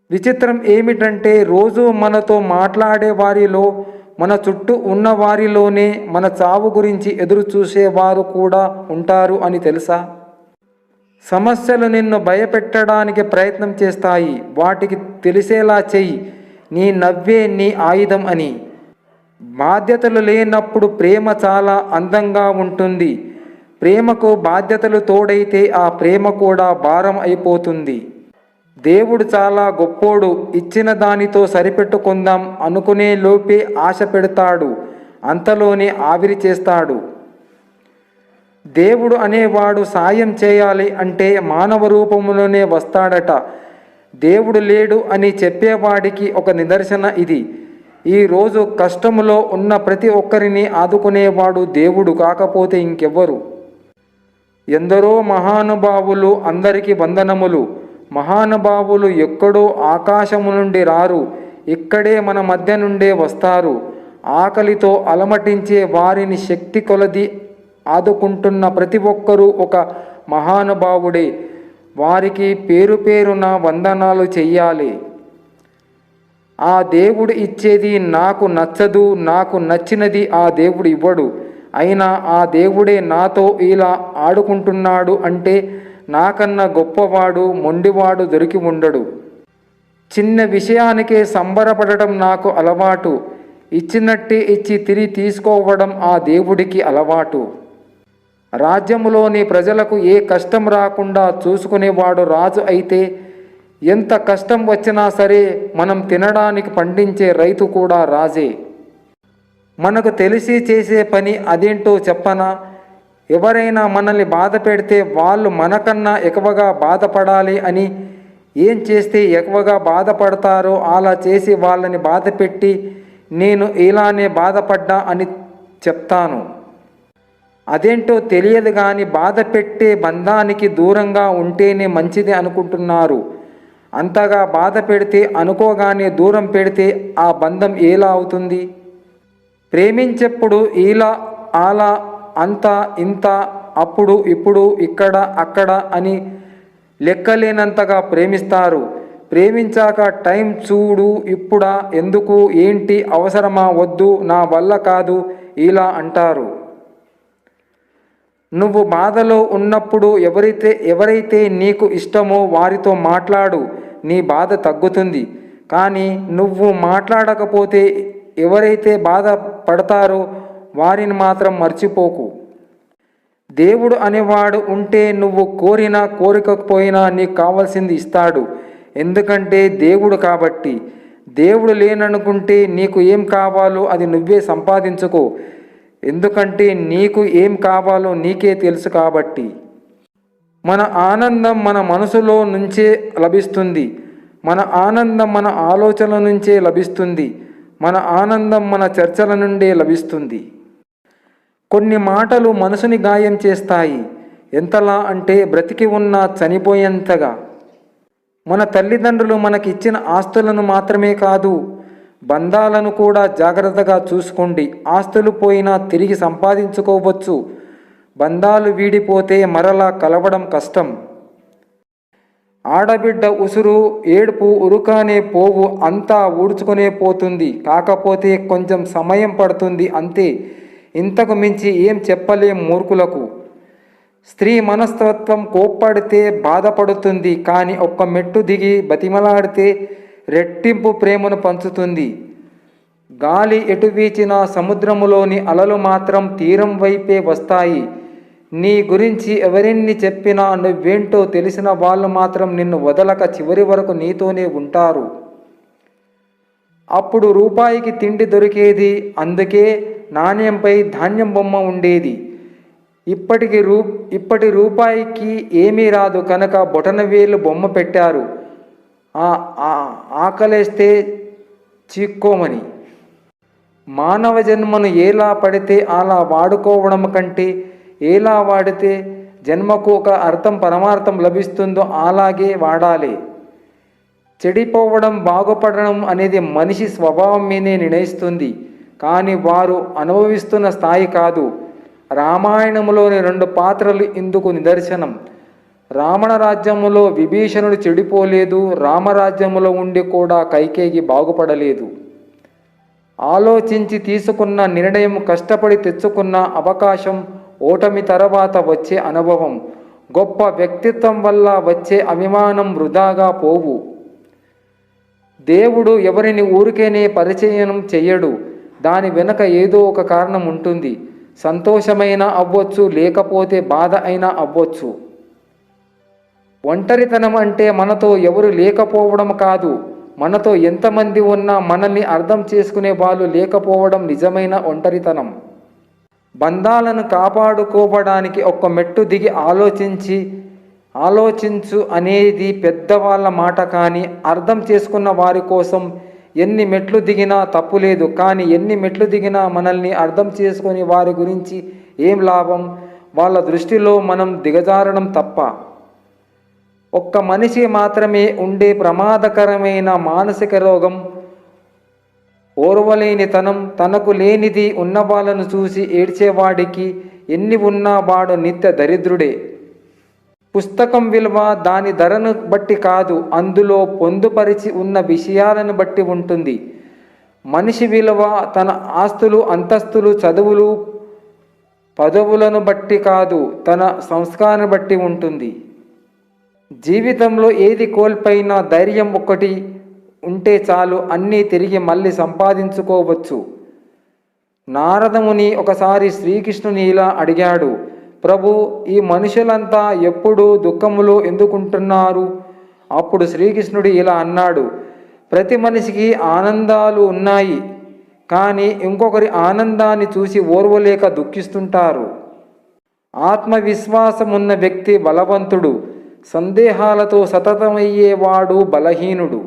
విచిత్రం ఏమిటంటే రోజు మనతో మాట్లాడే వారిలో, మన చుట్టూ ఉన్న వారిలోనే మన చావు గురించి ఎదురు చూసేవారు కూడా ఉంటారు అని తెలుసా? సమస్యలు నిన్ను భయపెట్టడానికి ప్రయత్నం చేస్తాయి. వాటికి తెలిసేలా చెయ్యి, నీ నవ్వే నీ ఆయుధం అని. బాధ్యతలు లేనప్పుడు ప్రేమ చాలా అందంగా ఉంటుంది. ప్రేమకు బాధ్యతలు తోడైతే ఆ ప్రేమ కూడా భారం అయిపోతుంది. దేవుడు చాలా గొప్పోడు. ఇచ్చిన దానితో సరిపెట్టుకుందాం అనుకునే లోపే ఆశ పెడతాడు, అంతలోనే ఆవిరి చేస్తాడు. దేవుడు అనేవాడు సాయం చేయాలి అంటే మానవ రూపంలోనే వస్తాడట. దేవుడు లేడు అని చెప్పేవాడికి ఒక నిదర్శన ఇది. ఈరోజు కష్టములో ఉన్న ప్రతి ఒక్కరిని ఆదుకునేవాడు దేవుడు కాకపోతే ఇంకెవ్వరు? ఎందరో మహానుభావులు, అందరికీ వందనములు. మహానుభావులు ఎక్కడో ఆకాశము నుండి రారు, ఇక్కడే మన మధ్య నుండే వస్తారు. ఆకలితో అలమటించే వారిని శక్తి కొలది ఆదుకుంటున్న ప్రతి ఒక్కరూ ఒక మహానుభావుడే. వారికి పేరు పేరున వందనాలు చెయ్యాలి. ఆ దేవుడు ఇచ్చేది నాకు నచ్చదు, నాకు నచ్చినది ఆ దేవుడు ఇవ్వడు. అయినా ఆ దేవుడే నాతో ఇలా ఆడుకుంటున్నాడు అంటే నాకన్నా గొప్పవాడు, మొండివాడు దొరికి ఉండడు. చిన్న విషయానికే సంబరపడటం నాకు అలవాటు. ఇచ్చినట్టే ఇచ్చి తిరిగి తీసుకోవడం ఆ దేవుడికి అలవాటు. రాజ్యములోని ప్రజలకు ఏ కష్టం రాకుండా చూసుకునేవాడు రాజు అయితే, ఎంత కష్టం వచ్చినా సరే మనం తినడానికి పండించే రైతు కూడా రాజే. మనకు తెలిసి చేసే పని అదేంటో చెప్పనా? ఎవరైనా మనల్ని బాధ పెడితే వాళ్ళు మనకన్నా ఎక్కువగా బాధపడాలి అని, ఏం చేస్తే ఎక్కువగా బాధపడతారో అలా చేసి వాళ్ళని బాధ పెట్టి నేను ఇలానే బాధపడ్డా అని చెప్తాను. అదేంటో తెలియదు కానీ బాధ పెట్టే బంధానికి దూరంగా ఉంటేనే మంచిది అనుకుంటున్నారు. అంతగా బాధ పెడితే, అనుకోగానే దూరం పెడితే ఆ బంధం ఎలా అవుతుంది? ప్రేమించేప్పుడు ఇలా అలా, అంత ఇంత, అప్పుడు ఇప్పుడు, ఇక్కడ అక్కడ అని లెక్కలేనంతగా ప్రేమిస్తారు. ప్రేమించాక టైం చూడు, ఇప్పుడా, ఎందుకు, ఏంటి, అవసరమా, వద్దు, నా వల్ల కాదు ఇలా అంటారు. నువ్వు బాధలో ఉన్నప్పుడు ఎవరైతే నీకు ఇష్టమో వారితో మాట్లాడు, నీ బాధ తగ్గుతుంది. కానీ నువ్వు మాట్లాడకపోతే ఎవరైతే బాధపడతారో వారిని మాత్రం మర్చిపోకు. దేవుడు అనేవాడు ఉంటే నువ్వు కోరినా కోరికపోయినా నీకు కావాల్సింది ఇస్తాడు. ఎందుకంటే దేవుడు కాబట్టి. దేవుడు లేననుకుంటే నీకు ఏం కావాలో అది నువ్వే సంపాదించుకో. ఎందుకంటే నీకు ఏం కావాలో నీకే తెలుసు కాబట్టి. మన ఆనందం మన మనసులో నుంచే లభిస్తుంది. మన ఆనందం మన ఆలోచనల నుంచే లభిస్తుంది. మన ఆనందం మన చర్చల నుండే లభిస్తుంది. కొన్ని మాటలు మనసుని గాయం చేస్తాయి. ఎంతలా అంటే బ్రతికి ఉన్నా చనిపోయేంతగా. మన తల్లిదండ్రులు మనకిచ్చిన ఆస్తులను మాత్రమే కాదు, బంధాలను కూడా జాగ్రత్తగా చూసుకోండి. ఆస్తులు పోయినా తిరిగి సంపాదించుకోవచ్చు. బంధాలు వీడిపోతే మరలా కలవడం కష్టం. ఆడబిడ్డ ఉసురు, ఏడుపు ఉరుకానే పోవు, అంతా ఊడ్చుకునే పోతుంది. కాకపోతే కొంచెం సమయం పడుతుంది అంతే. ఇంతకు మించి ఏం చెప్పలేం మూర్ఖులకు. స్త్రీ మనస్తత్వం కోప్పడితే బాధపడుతుంది, కానీ ఒక్క మెట్టు దిగి బతిమలాడితే రెట్టింపు ప్రేమను పంచుతుంది. గాలి ఎటు వీచినా సముద్రములోని అలలు మాత్రం తీరం వైపే వస్తాయి. నీ గురించి ఎవరెన్ని చెప్పినా నువ్వేంటో తెలిసిన వాళ్ళు మాత్రం నిన్ను వదలక చివరి వరకు నీతోనే ఉంటారు. అప్పుడు రూపాయికి తిండి దొరికేది, అందుకే నాణ్యంపై ధాన్యం బొమ్మ ఉండేది. ఇప్పటి రూపాయికి ఏమీ రాదు కనుక బొటనవేలు బొమ్మ పెట్టారు. ఆకలేస్తే చీక్కోమని. మానవ జన్మను ఎలా పడితే అలా వాడుకోవడం కంటే ఎలా వాడితే జన్మకు ఒక అర్థం పరమార్థం లభిస్తుందో అలాగే వాడాలి. చెడిపోవడం బాగుపడడం అనేది మనిషి స్వభావం మీదే నిర్ణయిస్తుంది, కానీ వారు అనుభవిస్తున్న స్థాయి కాదు. రామాయణంలోని 2 పాత్రలు ఇందుకు నిదర్శనం. రావణ రాజ్యములో విభీషణుడు చెడిపోలేదు, రామరాజ్యములో ఉండి కూడా కైకేయి బాగుపడలేదు. ఆలోచించి తీసుకున్న నిర్ణయం, కష్టపడి తెచ్చుకున్న అవకాశం, ఓటమి తర్వాత వచ్చే అనుభవం, గొప్ప వ్యక్తిత్వం వల్ల వచ్చే అభిమానం వృధాగా పోవు. దేవుడు ఎవరిని ఊరికేనే పరిచయం చెయ్యడు. దాని వెనుక ఏదో ఒక కారణం ఉంటుంది. సంతోషమైనా అవ్వచ్చు, లేకపోతే బాధ అయినా అవ్వచ్చు. ఒంటరితనం అంటే మనతో ఎవరు లేకపోవడం కాదు, మనతో ఎంతమంది ఉన్నా మనల్ని అర్థం చేసుకునే వాళ్ళు లేకపోవడం నిజమైన ఒంటరితనం. బంధాలను కాపాడుకోవడానికి ఒక్క మెట్టు దిగి ఆలోచించు అనేది పెద్దవాళ్ళ మాట. కానీ అర్థం చేసుకున్న వారి కోసం ఎన్ని మెట్లు దిగినా తప్పులేదు. కానీ ఎన్ని మెట్లు దిగినా మనల్ని అర్థం చేసుకుని వారి గురించి ఏం లాభం? వాళ్ళ దృష్టిలో మనం దిగజారడం తప్ప. ఒక్క మనిషి మాత్రమే ఉండే ప్రమాదకరమైన మానసిక రోగం ఓర్వలేనితనం. తనకు లేనిది ఉన్నవాళ్ళను చూసి ఏడ్చేవాడికి ఎన్ని ఉన్నా వాడు నిత్య దరిద్రుడే. పుస్తకం విలువ దాని ధరను బట్టి కాదు, అందులో పొందుపరిచి ఉన్న విషయాలను బట్టి ఉంటుంది. మనిషి విలువ తన ఆస్తులు, అంతస్తులు, చదువులు, పదవులను బట్టి కాదు, తన సంస్కారాన్ని బట్టి ఉంటుంది. జీవితంలో ఏది కోల్పోయినా ధైర్యం ఒక్కటి ఉంటే చాలు, అన్నీ తిరిగి మళ్ళీ సంపాదించుకోవచ్చు. నారదముని ఒకసారి శ్రీకృష్ణుని ఇలా అడిగాడు, ప్రభు, ఈ మనుషులంతా ఎప్పుడూ దుఃఖములో ఎందుకుంటున్నారు? అప్పుడు శ్రీకృష్ణుడు ఇలా అన్నాడు, ప్రతి మనిషికి ఆనందాలు ఉన్నాయి, కానీ ఇంకొకరి ఆనందాన్ని చూసి ఓర్వలేక దుఃఖిస్తుంటారు. ఆత్మవిశ్వాసం ఉన్న వ్యక్తి బలవంతుడు, సందేహాలతో సతతమయ్యేవాడు బలహీనుడు.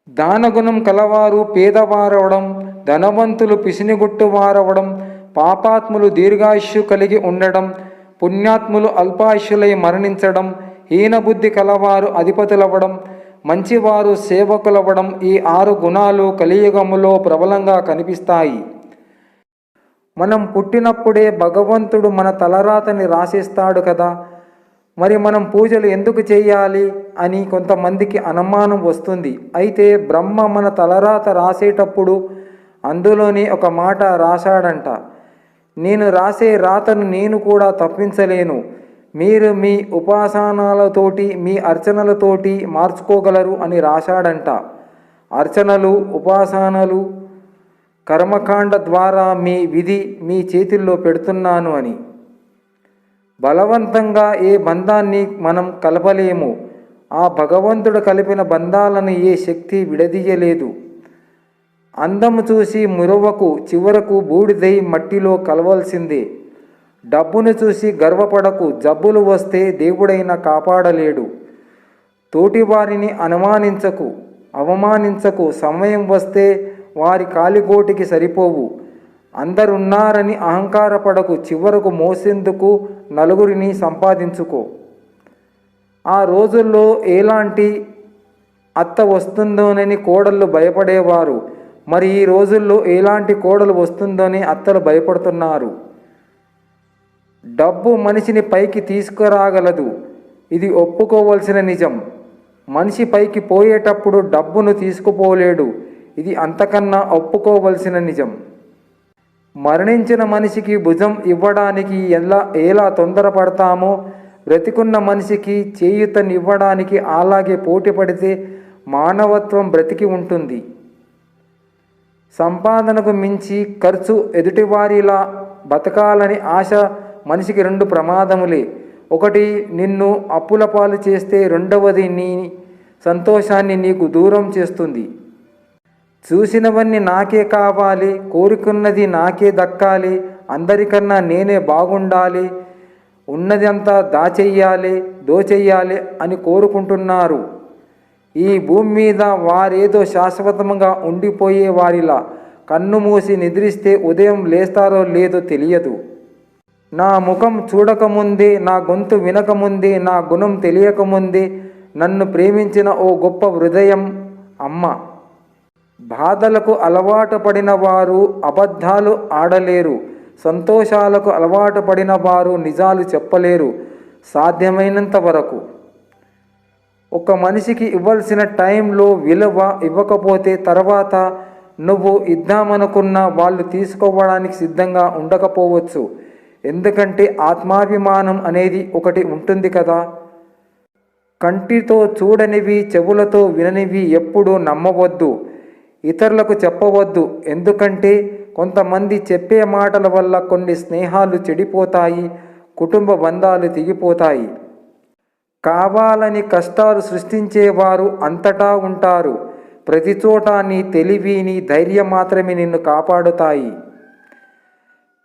దానగుణం కలవారు పేదవారవడం, ధనవంతులు పిసినిగొట్టువారవడం, పాపాత్ములు దీర్ఘాయుష్యు కలిగి ఉండడం, పుణ్యాత్ములు అల్పాయుష్యులై మరణించడం, హీనబుద్ధి కలవారు అధిపతులవ్వడం, మంచివారు సేవకులవ్వడం, ఈ 6 గుణాలు కలియుగములో ప్రబలంగా కనిపిస్తాయి. మనం పుట్టినప్పుడే భగవంతుడు మన తలరాతని రాసేస్తాడు కదా, మరి మనం పూజలు ఎందుకు చేయాలి అని కొంతమందికి అనుమానం వస్తుంది. అయితే బ్రహ్మ మన తలరాత రాసేటప్పుడు అందులోని ఒక మాట రాశాడంట, నేను రాసే రాతను నేను కూడా తప్పించలేను, మీరు మీ ఉపాసనాలతోటి, మీ అర్చనలతోటి మార్చుకోగలరు అని రాశాడంట. అర్చనలు, ఉపాసనలు, కర్మకాండ ద్వారా మీ విధి మీ చేతుల్లో పెడుతున్నాను అని. బలవంతంగా ఏ బంధాన్ని మనం కలపలేము. ఆ భగవంతుడు కలిపిన బంధాలను ఏ శక్తి విడదీయలేదు. అందము చూసి మురవకు, చివరకు బూడిదై మట్టిలో కలవాల్సిందే. డబ్బును చూసి గర్వపడకు, జబ్బులు వస్తే దేవుడైనా కాపాడలేడు. తోటివారిని అవమానించకు, సమయం వస్తే వారి కాలిగోటికి సరిపోవు. అందరున్నారని అహంకారపడకు, చివరకు మోసేందుకు నలుగురిని సంపాదించుకో. ఆ రోజుల్లో ఎలాంటి అత్త వస్తుందోనని కోడళ్ళు భయపడేవారు. మరి ఈ రోజుల్లో ఎలాంటి కోడలు వస్తుందోని అత్తలు భయపడుతున్నారు. డబ్బు మనిషిని పైకి తీసుకురాగలదు, ఇది ఒప్పుకోవలసిన నిజం. మనిషి పైకి పోయేటప్పుడు డబ్బును తీసుకుపోలేడు, ఇది అంతకన్నా ఒప్పుకోవలసిన నిజం. మరణించిన మనిషికి భుజం ఇవ్వడానికి ఎలా తొందరపడతామో, బ్రతికున్న మనిషికి చేయూతనివ్వడానికి అలాగే పోటీ పడితే మానవత్వం బ్రతికి ఉంటుంది. సంపాదనకు మించి ఖర్చు, ఎదుటివారిలా బతకాలని ఆశ మనిషికి 2 ప్రమాదములే. ఒకటి నిన్ను అప్పుల పాలు చేస్తే, రెండవది నీ సంతోషాన్ని నీకు దూరం చేస్తుంది. చూసినవన్నీ నాకే కావాలి, కోరుకున్నది నాకే దక్కాలి, అందరికన్నా నేనే బాగుండాలి, ఉన్నది అంతా దోచెయ్యాలి అని కోరుకుంటున్నారు. ఈ భూమి మీద వారేదో శాశ్వతంగా ఉండిపోయే వారిలా కన్ను మూసి నిద్రిస్తే ఉదయం లేస్తారో లేదో తెలియదు. నా ముఖం చూడకముందే, నా గొంతు వినకముందే, నా గుణం తెలియకముందే నన్ను ప్రేమించిన ఓ గొప్ప హృదయం అమ్మ. బాధలకు అలవాటు పడిన వారు అబద్ధాలు ఆడలేరు, సంతోషాలకు అలవాటు పడిన వారు నిజాలు చెప్పలేరు. సాధ్యమైనంత వరకు. ఒక మనిషికి ఇవ్వాల్సిన టైంలో విలువ ఇవ్వకపోతే తర్వాత నువ్వు ఇద్దామనుకున్న వాళ్ళు తీసుకోవడానికి సిద్ధంగా ఉండకపోవచ్చు. ఎందుకంటే ఆత్మాభిమానం అనేది ఒకటి ఉంటుంది కదా. కంటితో చూడనివి, చెవులతో విననివి ఎప్పుడూ నమ్మవద్దు, ఇతరులకు చెప్పవద్దు. ఎందుకంటే కొంతమంది చెప్పే మాటల వల్ల కొన్ని స్నేహాలు చెడిపోతాయి, కుటుంబ బంధాలు తెగిపోతాయి. కావాలని కష్టాలు సృష్టించేవారు అంతటా ఉంటారు. ప్రతి చోట నీ తెలివి, నీ ధైర్యం మాత్రమే నిన్ను కాపాడుతాయి.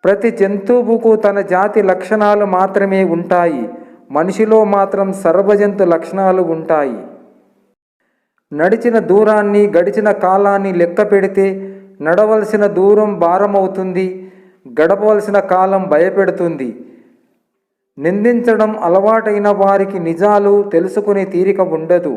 ప్రతి జంతువుకు తన జాతి లక్షణాలు మాత్రమే ఉంటాయి. మనిషిలో మాత్రం సర్వజంతు లక్షణాలు ఉంటాయి. నడిచిన దూరాన్ని, గడిచిన కాలాన్ని లెక్క పెడితే నడవలసిన దూరం భారమవుతుంది, గడపవలసిన కాలం భయపెడుతుంది. నిందించడం అలవాటైన వారికి నిజాలు తెలుసుకునే తీరిక ఉండదు.